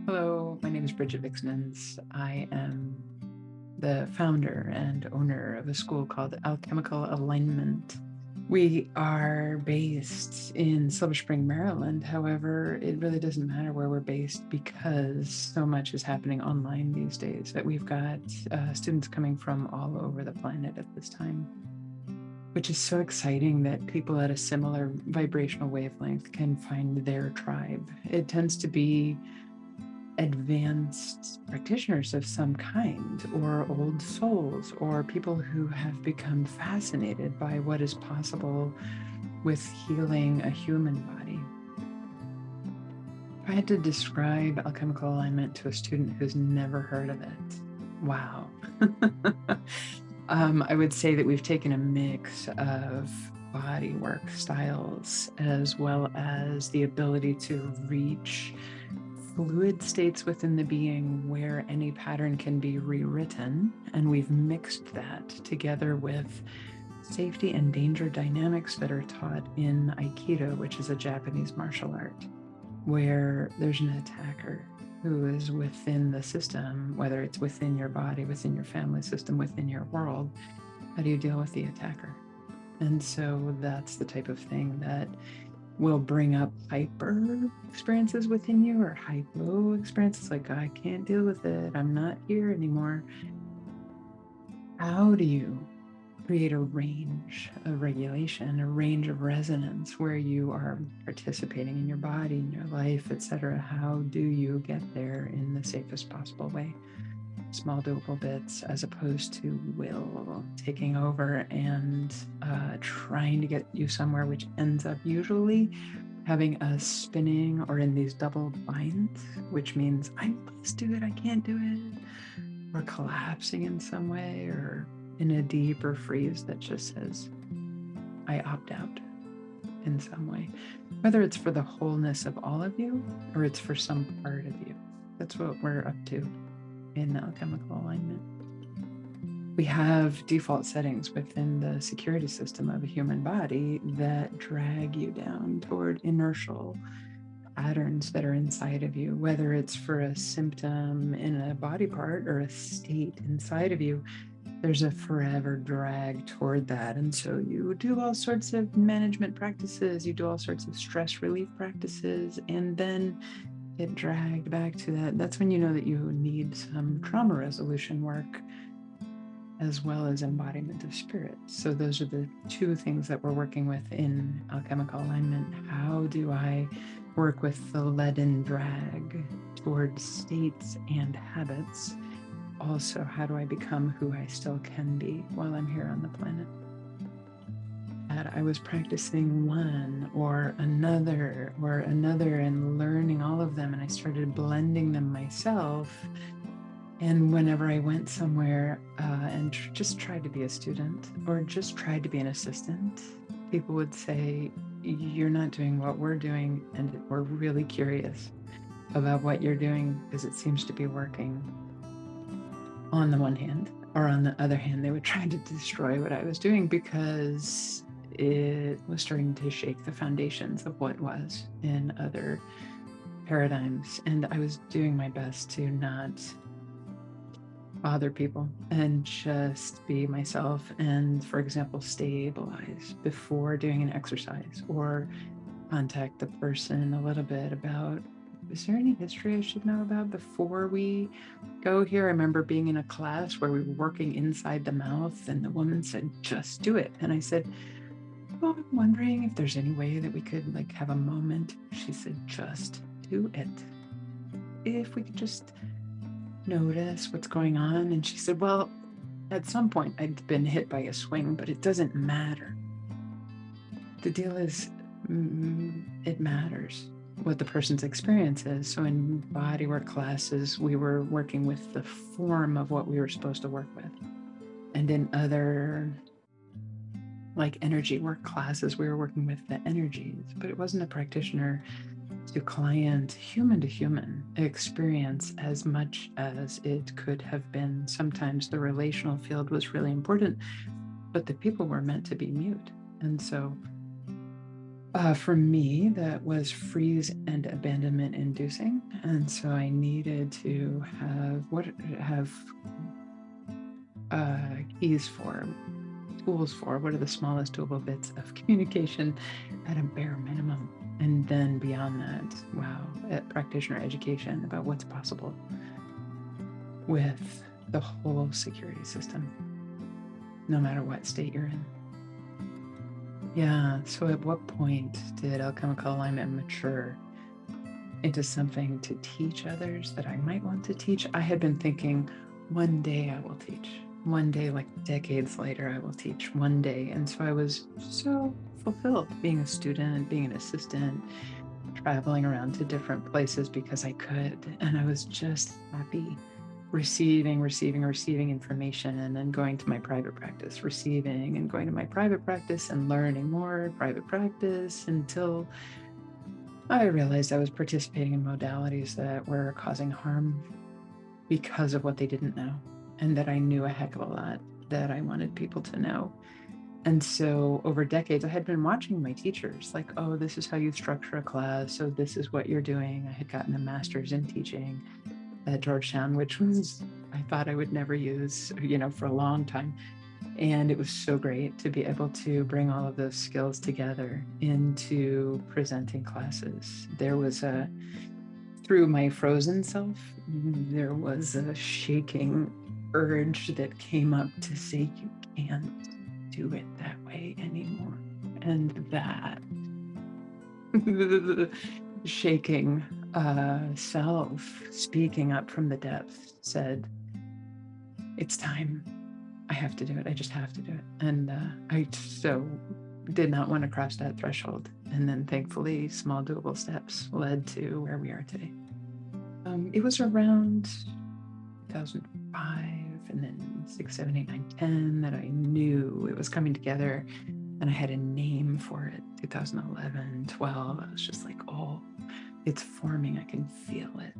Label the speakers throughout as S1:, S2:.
S1: Hello, my name is Brigit Viksnins. I am the founder and owner of a school called Alchemical Alignment. We are based in Silver Spring, Maryland. However, it really doesn't matter where we're based because so much is happening online these days that we've got students coming from all over the planet at this time, which is so exciting that people at a similar vibrational wavelength can find their tribe. It tends to be advanced practitioners of some kind, or old souls, or people who have become fascinated by what is possible with healing a human body. If I had to describe alchemical alignment to a student who's never heard of it, wow. I would say that we've taken a mix of body work styles as well as the ability to reach fluid states within the being where any pattern can be rewritten. And we've mixed that together with safety and danger dynamics that are taught in Aikido, which is a Japanese martial art, where there's an attacker who is within the system, whether it's within your body, within your family system, within your world. How do you deal with the attacker? And so that's the type of thing that will bring up hyper experiences within you, or hypo experiences like, I can't deal with it, I'm not here anymore. How do you create a range of regulation, a range of resonance where you are participating in your body, in your life, etc.? How do you get there in the safest possible way? Small doable bits, as opposed to will taking over and trying to get you somewhere, which ends up usually having us spinning or in these double binds, which means I must do it, I can't do it, or collapsing in some way, or in a deeper freeze that just says, I opt out in some way, whether it's for the wholeness of all of you or it's for some part of you. That's what we're up to in alchemical alignment. We have default settings within the security system of a human body that drag you down toward inertial patterns that are inside of you, whether it's for a symptom in a body part or a state inside of you. There's a forever drag toward that. And so you do all sorts of management practices, you do all sorts of stress relief practices, and then get dragged back to that. That's when you know that you need some trauma resolution work as well as embodiment of spirit. So those are the two things that we're working with in alchemical alignment. How do I work with the leaden drag towards states and habits? Also, how do I become who I still can be while I'm here on the planet? That I was practicing one or another and learning all of them, and I started blending them myself. And whenever I went somewhere and just tried to be a student or just tried to be an assistant, people would say, you're not doing what we're doing, and we're really curious about what you're doing because it seems to be working. On the one hand, or on the other hand, they would try to destroy what I was doing because it was starting to shake the foundations of what was in other paradigms. And I was doing my best to not bother people and just be myself. And, for example, stabilize before doing an exercise, or contact the person a little bit about, is there any history I should know about before we go here? I remember being in a class where we were working inside the mouth, and the woman said, just do it. And I said, well, I'm wondering if there's any way that we could have a moment. She said, just do it. If we could just notice what's going on. And she said, well, at some point I'd been hit by a swing, but it doesn't matter. The deal is, it matters what the person's experience is. So in bodywork classes, we were working with the form of what we were supposed to work with. And in other energy work classes, we were working with the energies, but it wasn't a practitioner to client, human to human experience as much as it could have been. Sometimes the relational field was really important, but the people were meant to be mute. And so For me, that was freeze and abandonment inducing. And so I needed to have keys for, tools for, what are the smallest doable bits of communication at a bare minimum. And then beyond that, wow, practitioner education about what's possible with the whole security system, no matter what state you're in. Yeah, so at what point did alchemical alignment mature into something to teach others that I might want to teach? I had been thinking, one day I will teach. One day, like decades later, I will teach one day. And so I was so fulfilled being a student, being an assistant, traveling around to different places because I could. And I was just happy receiving information, and then going to my private practice, receiving and going to my private practice and learning more private practice, until I realized I was participating in modalities that were causing harm because of what they didn't know, and that I knew a heck of a lot that I wanted people to know. And so over decades, I had been watching my teachers, like, oh, this is how you structure a class. So this is what you're doing. I had gotten a master's in teaching at Georgetown, which was, I thought I would never use, for a long time. And it was so great to be able to bring all of those skills together into presenting classes. There was through my frozen self, there was a shaking urge that came up to say, you can't do it that way anymore. And that shaking self speaking up from the depths said, it's time. I have to do it. I just have to do it. And I so did not want to cross that threshold. And then thankfully, small doable steps led to where we are today. It was around 2005 and then 6, 7, 8, 9, 10 that I knew it was coming together, and I had a name for it. 2011, 12, I was just like, oh, it's forming. I can feel it.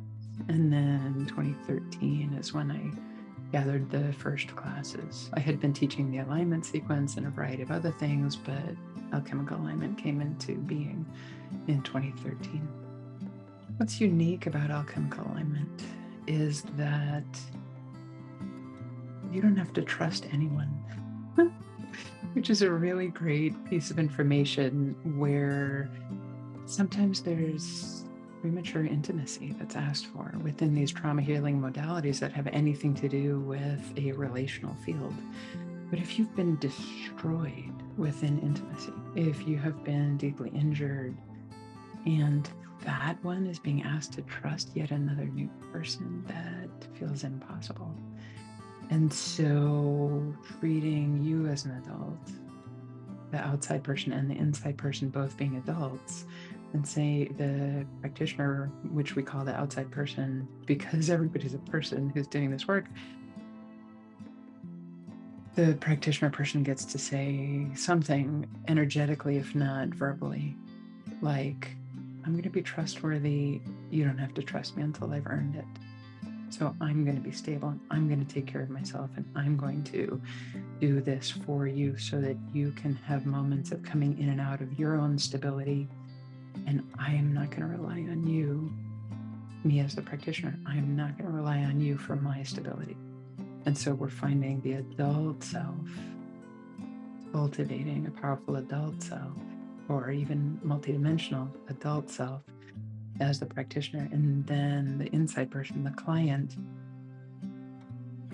S1: And then 2013 is when I gathered the first classes. I had been teaching the alignment sequence and a variety of other things, but alchemical alignment came into being in 2013. What's unique about alchemical alignment is that you don't have to trust anyone, which is a really great piece of information, where sometimes there's premature intimacy that's asked for within these trauma healing modalities that have anything to do with a relational field. But if you've been destroyed within intimacy, if you have been deeply injured, and that one is being asked to trust yet another new person, that feels impossible. And so treating you as an adult, the outside person and the inside person both being adults, and say the practitioner, which we call the outside person because everybody's a person who's doing this work, the practitioner person gets to say something energetically, if not verbally, like, I'm going to be trustworthy. You don't have to trust me until I've earned it. So I'm going to be stable, and I'm going to take care of myself, and I'm going to do this for you so that you can have moments of coming in and out of your own stability. And I am not going to rely on you, me as the practitioner, I am not going to rely on you for my stability. And so we're finding the adult self, cultivating a powerful adult self, or even multidimensional adult self as the practitioner. And then the inside person, the client,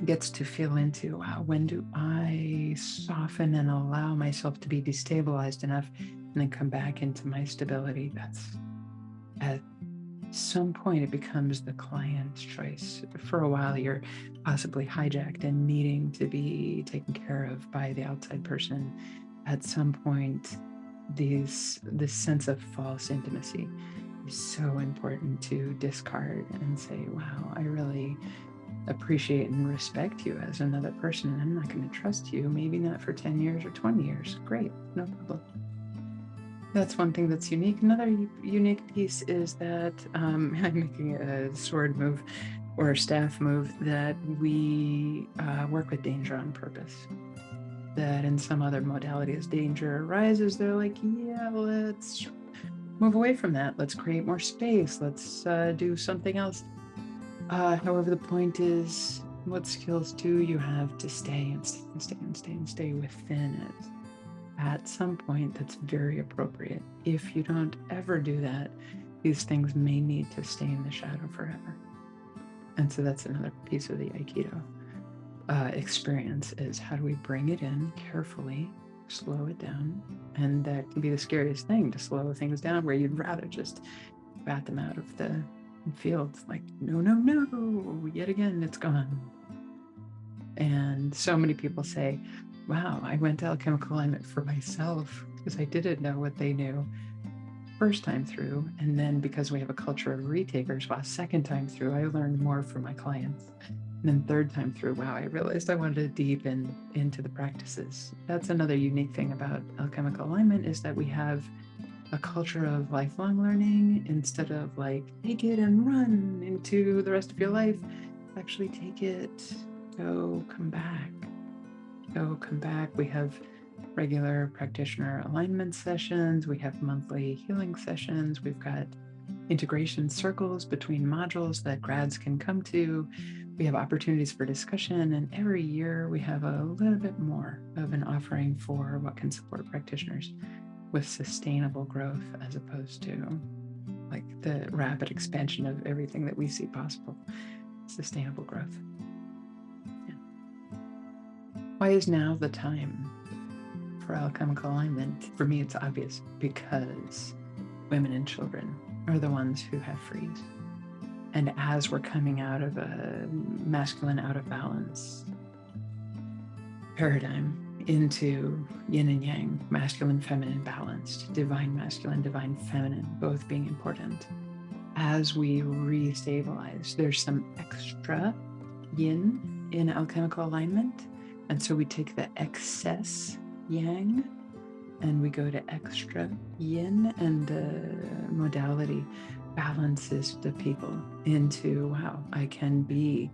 S1: gets to feel into, wow, when do I soften and allow myself to be destabilized enough and then come back into my stability? That's at some point it becomes the client's choice. For a while, you're possibly hijacked and needing to be taken care of by the outside person. At some point, this sense of false intimacy is so important to discard and say, wow, I really appreciate and respect you as another person, and I'm not going to trust you, maybe not for 10 years or 20 years. Great, no problem. That's one thing that's unique. Another unique piece is that I'm making a sword move or a staff move, that we work with danger on purpose. that in some other modality as danger arises, they're like, yeah, let's move away from that. Let's create more space. Let's do something else. However, the point is, what skills do you have to stay and stay and stay and stay and stay within it at some point that's very appropriate? If you don't ever do that, these things may need to stay in the shadow forever. And so that's another piece of the Aikido experience, is how do we bring it in carefully, slow it down. And that can be the scariest thing, to slow things down, where you'd rather just bat them out of the field, like, no, no, no, yet again, it's gone. And so many people say, wow, I went to Alchemical Alignment for myself because I didn't know what they knew first time through. And then because we have a culture of retakers, well, second time through, I learned more from my clients. And then third time through, wow, I realized I wanted to deepen into the practices. That's another unique thing about Alchemical Alignment, is that we have a culture of lifelong learning. Instead of like, take it and run into the rest of your life, actually take it, go, come back, go, come back. We have regular practitioner alignment sessions. We have monthly healing sessions. We've got integration circles between modules that grads can come to. We have opportunities for discussion, and every year we have a little bit more of an offering for what can support practitioners with sustainable growth, as opposed to like the rapid expansion of everything that we see possible. Sustainable growth. Yeah. Why is now the time for Alchemical Alignment? For me, it's obvious, because women and children are the ones who have freeze. And as we're coming out of a masculine out of balance paradigm into yin and yang, masculine, feminine, balanced, divine masculine, divine feminine, both being important. As we restabilize, there's some extra yin in Alchemical Alignment. And so we take the excess yang and we go to extra yin, and the modality balances the people into, wow, I can be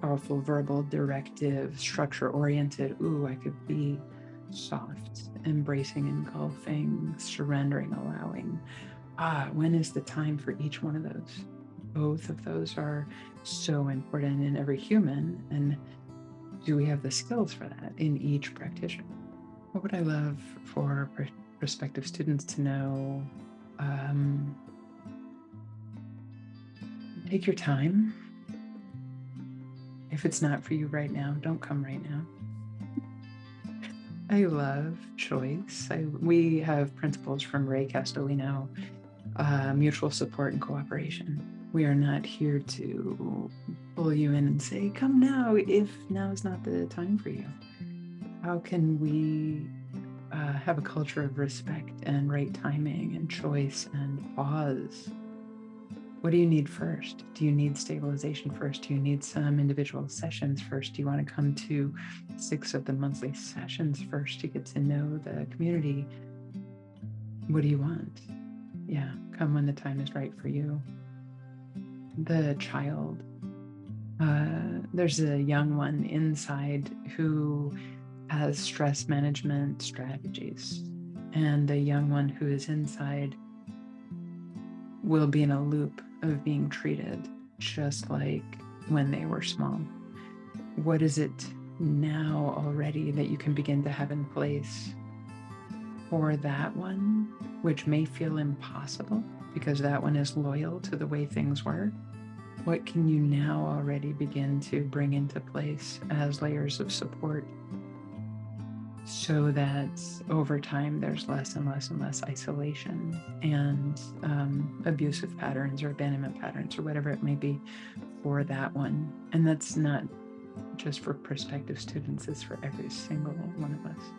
S1: powerful, verbal, directive, structure-oriented. Ooh, I could be soft, embracing, engulfing, surrendering, allowing. When is the time for each one of those? Both of those are so important in every human. And do we have the skills for that in each practitioner? What would I love for prospective students to know? Take your time. If it's not for you right now, don't come right now. I love choice. We have principles from Ray Castellino, mutual support and cooperation. We are not here to pull you in and say, come now, if now is not the time for you. How can we have a culture of respect and right timing and choice and pause? What do you need first? Do you need stabilization first? Do you need some individual sessions first? Do you want to come to 6 of the monthly sessions first to get to know the community? What do you want? Yeah, come when the time is right for you. The child, there's a young one inside who has stress management strategies, and the young one who is inside will be in a loop of being treated just like when they were small. What is it now already that you can begin to have in place for that one, which may feel impossible because that one is loyal to the way things were? What can you now already begin to bring into place as layers of support, so that over time there's less and less and less isolation and abusive patterns or abandonment patterns or whatever it may be for that one? And that's not just for prospective students, it's for every single one of us.